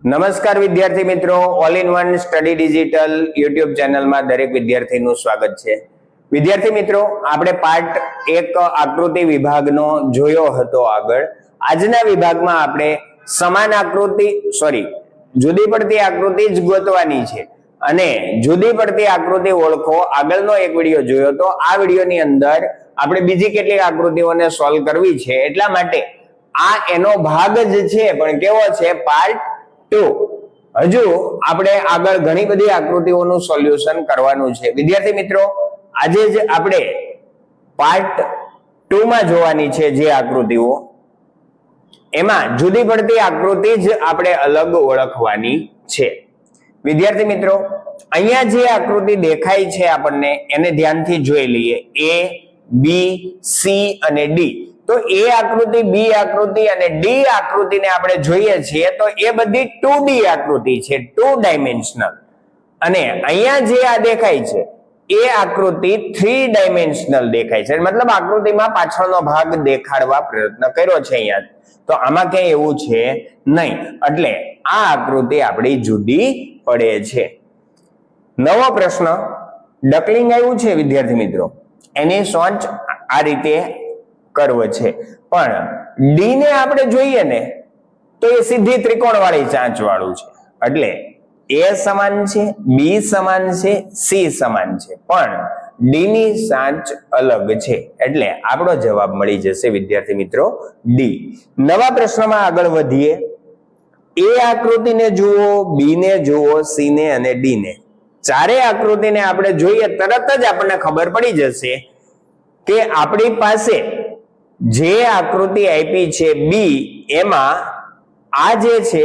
નમસ્કાર વિદ્યાર્થી મિત્રો, all in one study digital YouTube ચેનલમાં દરેક વિદ્યાર્થીનું સ્વાગત છે. વિદ્યાર્થી મિત્રો, આપણે પાર્ટ 1 આકૃતિ વિભાગનો જોયો હતો આગળ. આજના વિભાગમાં આપણે સમાન આકૃતિ જુદી પડતી આકૃતિ જ ગોતવાની છે અને જુદી પડતી આકૃતિ ઓળખો આગળનો એક વિડિયો જોયો તો આ વિડિયોની અંદર આપણે બીજી કેટલીક આકૃતિઓને સોલ્વ કરવી છે. એટલા માટે આ એનો ભાગ જ છે, પણ કેવો છે? પાર્ટ 2. હજુ આપણે આગળ ઘણી બધી આકૃતિઓનું સોલ્યુશન કરવાનું છે. વિદ્યાર્થી મિત્રો, આજે જ આપણે પાર્ટ 2 માં જોવાની છે જે આકૃતિઓ, એમાં જુદી પડતી આકૃતિ જ આપણે અલગ ઓળખવાની છે. વિદ્યાર્થી મિત્રો, અહીંયા જે આકૃતિ દેખાય છે આપણને એને ધ્યાનથી જોઈ લઈએ. A, B, C અને D. તો A આકૃતિ, B આકૃતિ અને D આકૃતિને આપણે જોઈએ છીએ તો એ બધી 2D આકૃતિ છે, 2 ડાયમેન્શનલ. અને અહીંયા જે આ દેખાય છે એ આકૃતિ 3 ડાયમેન્શનલ દેખાય છે. મતલબ આકૃતિમાં પાછળનો ભાગ દેખાડવા પ્રયત્ન કર્યો છે અહીંયા. તો આમાં ક્યાંય એવું છે નહીં, એટલે આ આકૃતિ આપણી જુદી પડે છે. નવો પ્રશ્ન ડકલિંગ આવ્યું છે વિદ્યાર્થી મિત્રો, એની સોચ આ રીતે કરવો છે. પણ ડી ને આપણે જોઈએ ને તો એ સીધી ત્રિકોણ વાળી ચાંચ વાળું છે, એટલે એ સમાન છે, બી સમાન છે, સી સમાન છે, પણ ડી ની ચાંચ અલગ છે. એટલે આપણો જવાબ મળી જશે વિદ્યાર્થી મિત્રો ડી. નવા પ્રશ્નમાં આગળ વધીએ. એ આકૃતિને જુઓ, બી ને જુઓ, સી ને અને ડી ને. ચારેય આકૃતિને આપણે જોઈએ તરત જ આપણને ખબર પડી જશે કે આપણી પાસે જે આકૃતિ આપી છે બી, એમાં આ જે છે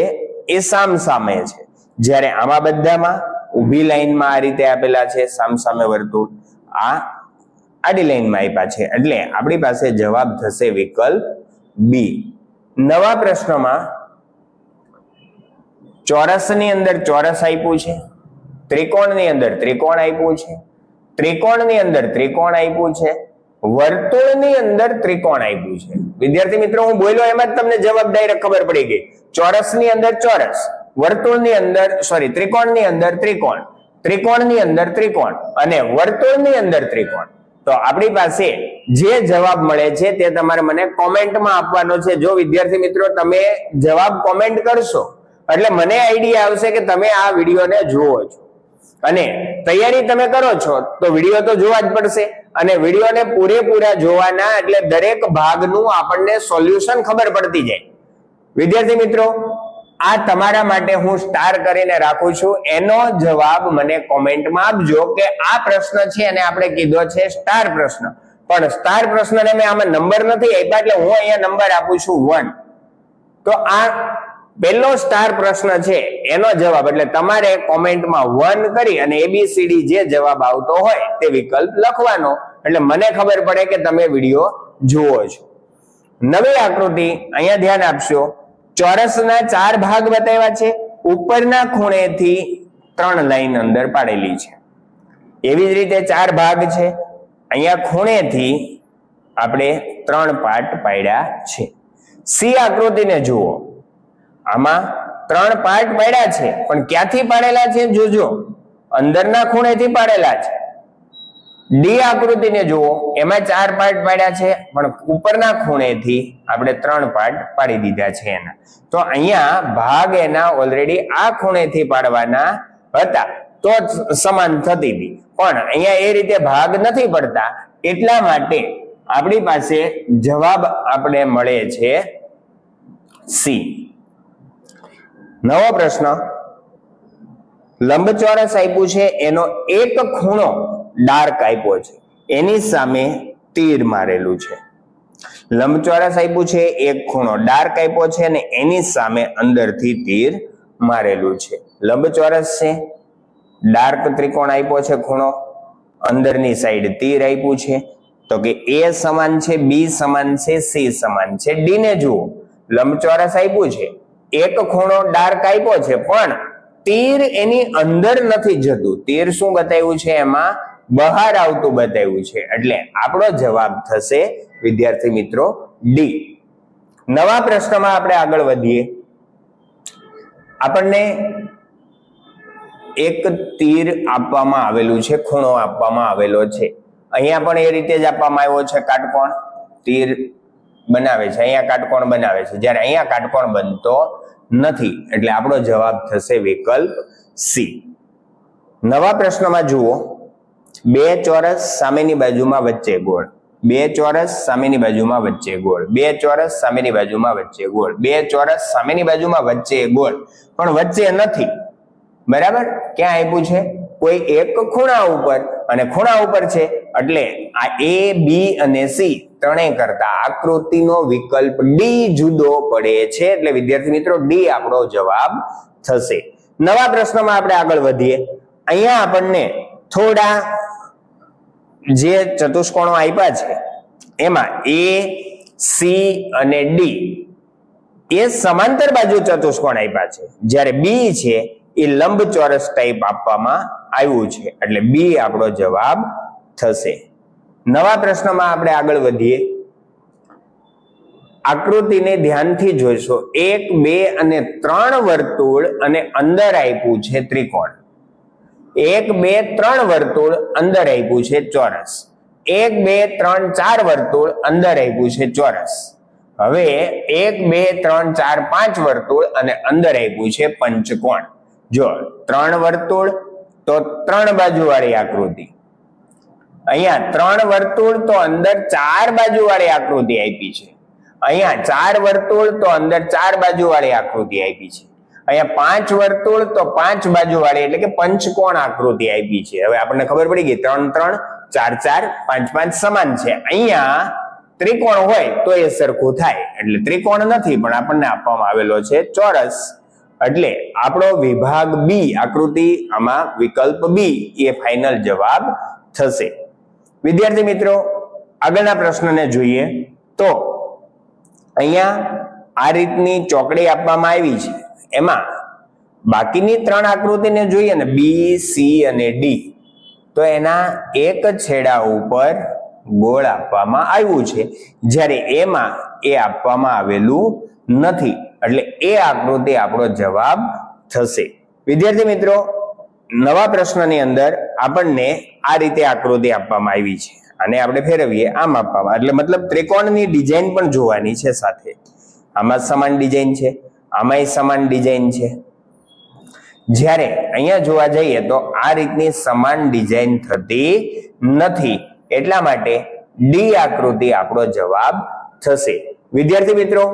એ સામસામે છે. જ્યારે આમાં બધામાં ઊભી લાઈનમાં આ રીતે આપેલા છે સામસામે વર્તુળ, આ આડી લાઈનમાં આપ્યા છે, એટલે આપણી પાસે જવાબ થશે વિકલ્પ બી. નવા પ્રશ્નમાં ચોરસની અંદર ચોરસ આપ્યું છે, ત્રિકોણની અંદર ત્રિકોણ આપ્યું છે, ત્રિકોણની અંદર ત્રિકોણ આપ્યું છે, વર્તુળની અંદર ત્રિકોણ આપ્યું છે. વિદ્યાર્થી મિત્રો, હું બોલ્યો એમાં જ તમને જવાબ ડાયરેક્ટ ખબર પડી ગઈ. ચોરસની અંદર ચોરસ, વર્તુળની અંદર ત્રિકોણની અંદર ત્રિકોણ, ત્રિકોણની અંદર ત્રિકોણ અને વર્તુળની અંદર ત્રિકોણ. તો આપણી પાસે જે જવાબ મળે છે તે તમારે મને કોમેન્ટમાં આપવાનો છે. જો વિદ્યાર્થી મિત્રો તમે જવાબ કોમેન્ટ કરશો એટલે મને આઈડિયા આવશે કે તમે આ વિડીયોને જુઓ છો અને તૈયારી તમે કરો છો, તો વિડીયો તો જોવા જ પડશે અને વિડીયોને પૂરેપૂરા જોવાના, એટલે દરેક ભાગનું આપણને સોલ્યુશન ખબર પડતી જાય. વિદ્યાર્થી મિત્રો, આ તમારા માટે હું સ્ટાર કરીને રાખું છું. એનો જવાબ મને કોમેન્ટમાં આપજો કે આ પ્રશ્ન છે અને આપણે કીધો છે સ્ટાર પ્રશ્ન, પણ સ્ટાર પ્રશ્નને મેં આમાં નંબર નથી આપ્યા, એટલે હું અહીંયા નંબર આપું છું 1. તો આ પહેલો સ્ટાર પ્રશ્ન છે એનો જવાબ, એટલે તમારે કોમેન્ટમાં 1 કરી અને ABCD જે જવાબ આવતો હોય તે વિકલ્પ લખવાનો, એટલે મને ખબર પડે કે તમે વિડીયો જુઓ છો. નવી આકૃતિ અહીંયા ધ્યાન આપશો. ચોરસના 4 ભાગ બતાવ્યા છે, ઉપરના ખૂણેથી 3 લાઈન અંદર પાડેલી છે. એવી જ રીતે 4 ભાગ છે, અહીંયા ખૂણેથી આપણે 3 પાર્ટ પાડ્યા છે. સી આકૃતિને જુઓ, આમાં 3 પાર્ટ પાડ્યા છે, પણ ક્યાંથી પાડેલા છે જોજો, અંદરના ખૂણેથી પાડેલા છે. ડી આકૃતિને જુઓ, એમાં 4 પાર્ટ પાડ્યા છે, પણ ઉપરના ખૂણેથી આપણે 3 પાર્ટ પાડી દીધા છે એના. તો અહીંયા ભાગ એના ઓલરેડી આ ખૂણેથી પાડવાના હતા તો સમાન થતી હતી, પણ અહીંયા એ રીતે ભાગ નથી પડતા, એટલા માટે આપણી પાસે જવાબ આપણે મળે છે સી. નવો પ્રશ્ન, લંબચોરસ આપ્યું છે, એનો એક ખૂણો ડાર્ક આપ્યો છે, એની સામે તીર મારેલું છે. લંબચોરસ આપ્યું છે, એક ખૂણો ડાર્ક આપ્યો છે અને એની સામે અંદરથી તીર મારેલું છે. લંબચોરસ છે, ડાર્ક ત્રિકોણ આપ્યો છે ખૂણો, અંદરની સાઈડ તીર આપ્યું છે, તો કે એ સમાન છે, બી સમાન છે, સી સમાન છે. ડી ને જુઓ, લંબચોરસ આપ્યું છે, એક ખૂણો ડાર્ક આપ્યો છે, પણ તીર એની અંદર નથી જતું. તીર શું બતાવ્યું છે? એમાં બહાર આવતું બતાવ્યું છે, એટલે આપણો જવાબ થશે વિદ્યાર્થી મિત્રો ડી. નવા પ્રશ્નમાં આપણે આગળ વધીએ. આપણને એક તીર આપવામાં આવેલું છે, ખૂણો આપવામાં આવેલો છે. અહીંયા પણ એ રીતે જ આપવામાં આવ્યો છે, કાટકોણ તીર બનાવે છે, અહીંયા કાટકોણ બનાવે છે, જ્યારે અહીંયા કાટકોણ બનતો નથી. એટલે આપણો જવાબ થશે વિકલ્પ સી. નવા પ્રશ્નમાં જુઓ, બે ચોરસ સામેની બાજુમાં વચ્ચે ગોળ, બે ચોરસ સામેની બાજુમાં વચ્ચે ગોળ, બે ચોરસ સામેની બાજુમાં વચ્ચે ગોળ, બે ચોરસ સામેની બાજુમાં વચ્ચે ગોળ, પણ વચ્ચે નથી. બરાબર, ક્યાં આપ્યું છે? કોઈ એક ખૂણા ઉપર, અને ખૂણા ઉપર છે એટલે આ એ, બી અને સી ત્રણેય કરતા આકૃતિનો વિકલ્પ ડી જુદો પડે છે. એટલે વિદ્યાર્થી મિત્રો ડી આપણો જવાબ થશે. નવા પ્રશ્નમાં આપણે આગળ વધીએ. અહીંયા આપણને થોડા જે ચતુષ્કોણો આપ્યા છે એમાં એ, સી અને ડી એ સમાંતર બાજુ ચતુષ્કોણ આપ્યા છે, જ્યારે બી છે એ લંબચોરસ ટાઈપ આપવામાં આવ્યું છે. એટલે બી આપણો જવાબ થશે. નવા પ્રશ્નમાં આપણે આગળ વધીએ. આકૃતિને ધ્યાનથી જોઈશો. 1, 2 અને 3 વર્તુળ અને અંદર આપ્યું છે ત્રિકોણ. 1, 2, 3 વર્તુળ અંદર આપ્યું છે ચોરસ. 1, 2, 3, 4 વર્તુળ અંદર આપ્યું છે ચોરસ. હવે 1, 2, 3, 4, 5 વર્તુળ અને અંદર આપ્યું છે પંચકોણ. જો 3 વર્તુળ તો 3 બાજુ વાળી આકૃતિ, અહીંયા 3 વર્તુળ તો અંદર 4 બાજુ વાળી આકૃતિ આપી છે, અહીંયા 4 વર્તુળ તો અંદર 4 બાજુ વાળી આકૃતિ આપી છે, અહીંયા 5 વર્તુળ તો 5 બાજુ વાળી એટલે કે પંચકોણ આકૃતિ આપી છે. હવે આપણને ખબર પડી ગઈ 3, 3, 4, 4, 5, 5 સમાન છે. અહીંયા ત્રિકોણ હોય તો એ સરખું થાય, એટલે ત્રિકોણ નથી પણ આપણને આપવામાં આવેલો છે ચોરસ. એટલે આપણો વિભાગ બી આકૃતિ આમાં વિકલ્પ બી એ ફાઇનલ જવાબ થશે. વિદ્યાર્થી મિત્રો આગળના પ્રશ્નને જોઈએ તો અહીંયા આ રીતની ચોકડી આપવામાં આવી છે, એમાં બાકીની 3 આકૃતિને જોઈએ ને બી, સી અને ડી, તો એના એક છેડા ઉપર ગોળ આપવામાં આવ્યું છે, જ્યારે એમાં એ આપવામાં આવેલું નથી. એટલે એ આકૃતિ આપણો જવાબ થશે. વિદ્યાર્થી મિત્રો નવા પ્રશ્નની અંદર આપણને આ રીતે આકૃતિ આપવામાં આવી છે, અને આપણે ફેરવીએ આમ આપવામાં, એટલે મતલબ ત્રિકોણની ડિઝાઇન પણ જોવાની છે સાથે. આમાં સમાન ડિઝાઇન છે, આમાંય સમાન ડિઝાઇન છે. જ્યારે અહીંયા જોવા જઈએ તો આ રીતની સમાન ડિઝાઇન થતી નથી, એટલા માટે ડી આકૃતિ આપણો જવાબ થશે. વિદ્યાર્થી મિત્રો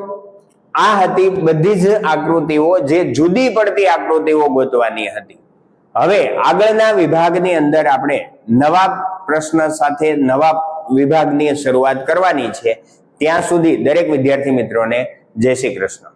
આ હતી બધી જ આકૃતિઓ જે જુદી પડતી આકૃતિઓ ગોતવાની હતી. હવે આગળના વિભાગની અંદર આપણે નવા પ્રશ્ન સાથે નવા વિભાગની શરૂઆત કરવાની છે. ત્યાં સુધી દરેક વિદ્યાર્થી મિત્રોને જય શ્રી કૃષ્ણ.